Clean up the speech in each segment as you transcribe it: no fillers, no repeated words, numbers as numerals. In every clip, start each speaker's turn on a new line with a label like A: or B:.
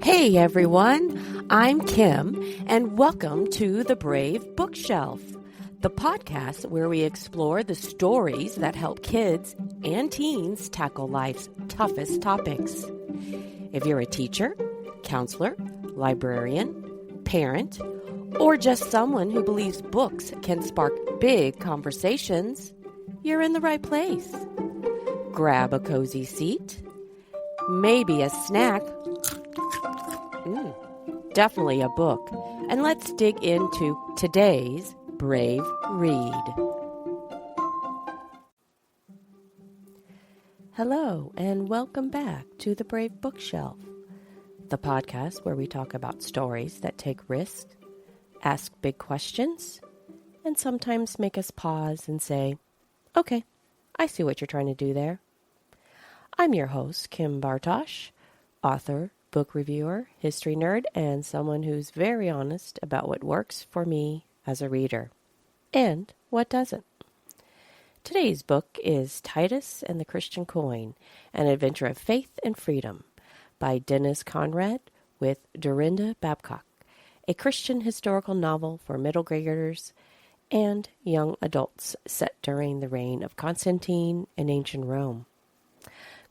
A: Hey everyone, I'm Kim, and welcome to The Brave Bookshelf, the podcast where we explore the stories that help kids and teens tackle life's toughest topics. If you're a teacher, counselor, librarian, parent, or just someone who believes books can spark big conversations, you're in the right place. Grab a cozy seat, maybe a snack, definitely a book, and let's dig into today's Brave Read. Hello, and welcome back to The Brave Bookshelf, the podcast where we talk about stories that take risks, ask big questions, and sometimes make us pause and say, okay, I see what you're trying to do there. I'm your host, Kim Bartosch, author, book reviewer, history nerd, and someone who's very honest about what works for me as a reader and what doesn't. Today's book is Titus and the Christian Coin, An Adventure of Faith and Freedom by Dennis Conrad with Derinda Babcock, a Christian historical novel for middle graders and young adults set during the reign of Constantine in ancient Rome.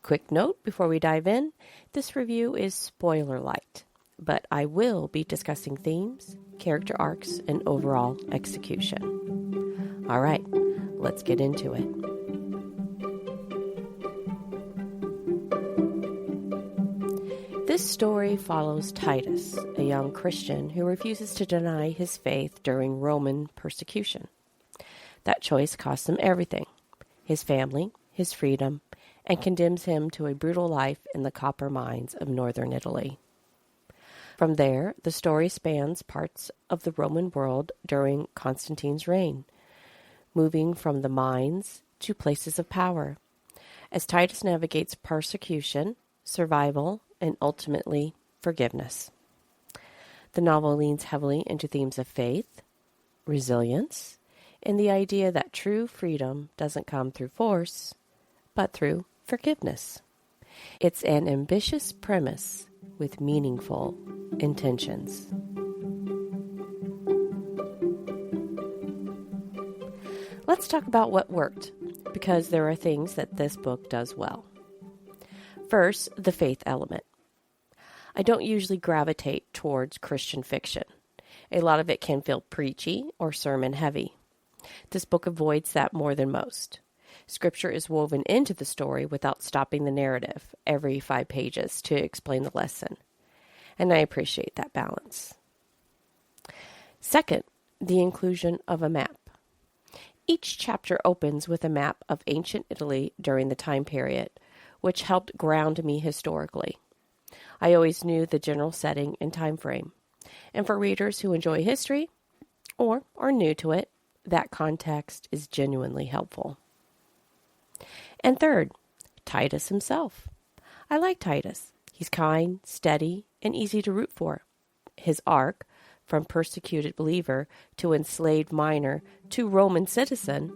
A: Quick note before we dive in, this review is spoiler light, but I will be discussing themes, character arcs, and overall execution. All right, let's get into it. This story follows Titus, a young Christian who refuses to deny his faith during Roman persecution. That choice costs him everything, his family, his freedom, and condemns him to a brutal life in the copper mines of northern Italy. From there, the story spans parts of the Roman world during Constantine's reign, moving from the mines to places of power, as Titus navigates persecution, survival, and ultimately forgiveness. The novel leans heavily into themes of faith, resilience, and the idea that true freedom doesn't come through force, but through forgiveness. It's an ambitious premise with meaningful intentions. Let's talk about what worked, because there are things that this book does well. First, the faith element. I don't usually gravitate towards Christian fiction. A lot of it can feel preachy or sermon heavy. This book avoids that more than most. Scripture is woven into the story without stopping the narrative every 5 pages to explain the lesson, and I appreciate that balance. Second, the inclusion of a map. Each chapter opens with a map of ancient Italy during the time period, which helped ground me historically. I always knew the general setting and time frame, and for readers who enjoy history or are new to it, that context is genuinely helpful. And third, Titus himself. I like Titus. He's kind, steady, and easy to root for. His arc, from persecuted believer to enslaved miner to Roman citizen,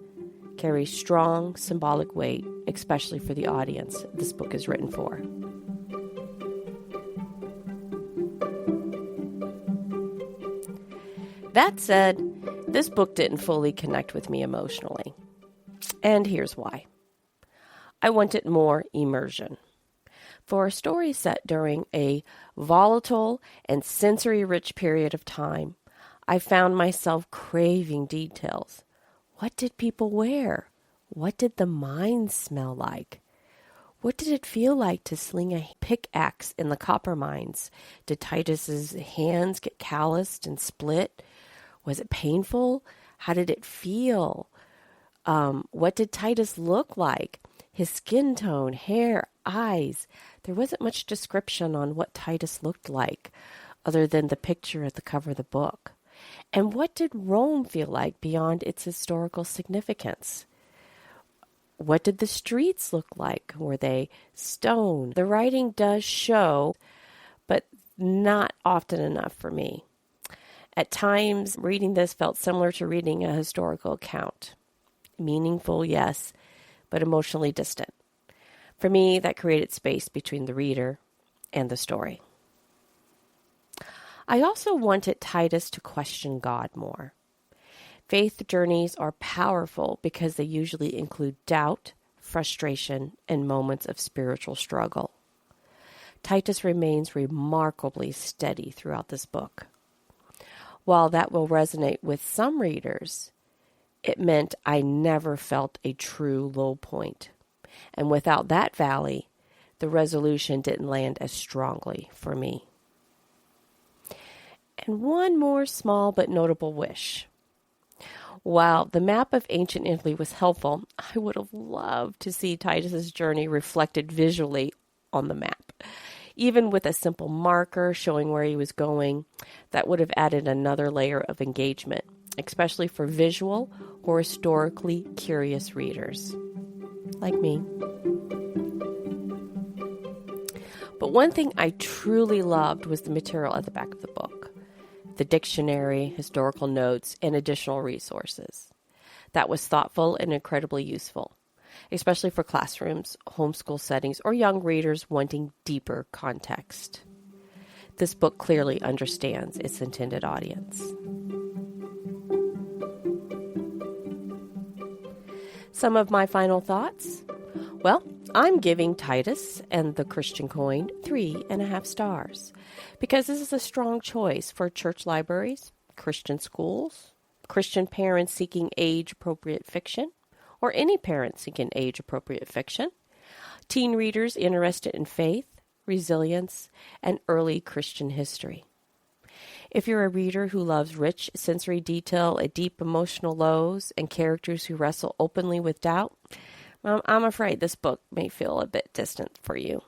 A: carries strong symbolic weight, especially for the audience this book is written for. That said, this book didn't fully connect with me emotionally. And here's why. I wanted more immersion. For a story set during a volatile and sensory-rich period of time, I found myself craving details. What did people wear? What did the mines smell like? What did it feel like to sling a pickaxe in the copper mines? Did Titus's hands get calloused and split? Was it painful? How did it feel? What did Titus look like? His skin tone, hair, eyes. There wasn't much description on what Titus looked like, other than the picture at the cover of the book. And what did Rome feel like beyond its historical significance? What did the streets look like? Were they stone? The writing does show, but not often enough for me. At times, reading this felt similar to reading a historical account. Meaningful, yes, but emotionally distant. For me, that created space between the reader and the story. I also wanted Titus to question God more. Faith journeys are powerful because they usually include doubt, frustration, and moments of spiritual struggle. Titus remains remarkably steady throughout this book. While that will resonate with some readers, it meant I never felt a true low point. And without that valley, the resolution didn't land as strongly for me. And one more small but notable wish. While the map of ancient Italy was helpful, I would have loved to see Titus's journey reflected visually on the map. Even with a simple marker showing where he was going, that would have added another layer of engagement, especially for visual or historically curious readers like me. But one thing I truly loved was the material at the back of the book. The dictionary, historical notes, and additional resources. That was thoughtful and incredibly useful, especially for classrooms, homeschool settings, or young readers wanting deeper context. This book clearly understands its intended audience. Some of my final thoughts? Well, I'm giving Titus and the Christian Coin 3.5 stars because this is a strong choice for church libraries, Christian schools, Christian parents seeking age-appropriate fiction, or any parent seeking age-appropriate fiction, teen readers interested in faith, resilience, and early Christian history. If you're a reader who loves rich sensory detail, deep emotional lows, and characters who wrestle openly with doubt, well, I'm afraid this book may feel a bit distant for you.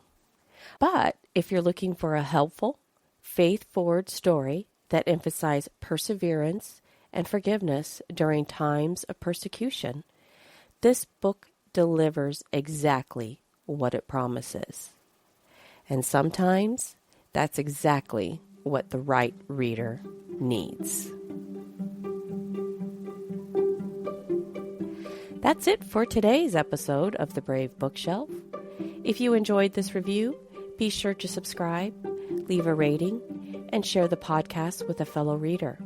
A: But if you're looking for a helpful, faith-forward story that emphasizes perseverance and forgiveness during times of persecution, this book delivers exactly what it promises. And sometimes that's exactly what the right reader needs. That's it for today's episode of The Brave Bookshelf. If you enjoyed this review, be sure to subscribe, leave a rating, and share the podcast with a fellow reader,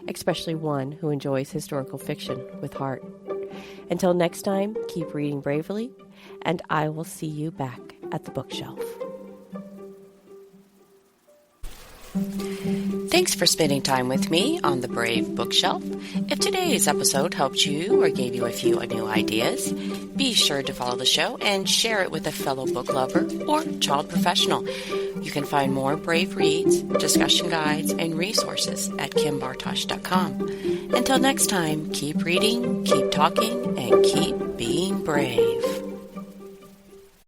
A: especially one who enjoys historical fiction with heart. Until next time, keep reading bravely, and I will see you back at the bookshelf. Thanks for spending time with me on The Brave Bookshelf. If today's episode helped you or gave you a few new ideas, be sure to follow the show and share it with a fellow book lover or child professional. You can find more Brave reads, discussion guides, and resources at kimbartosch.com. Until next time, keep reading, keep talking, and keep being brave.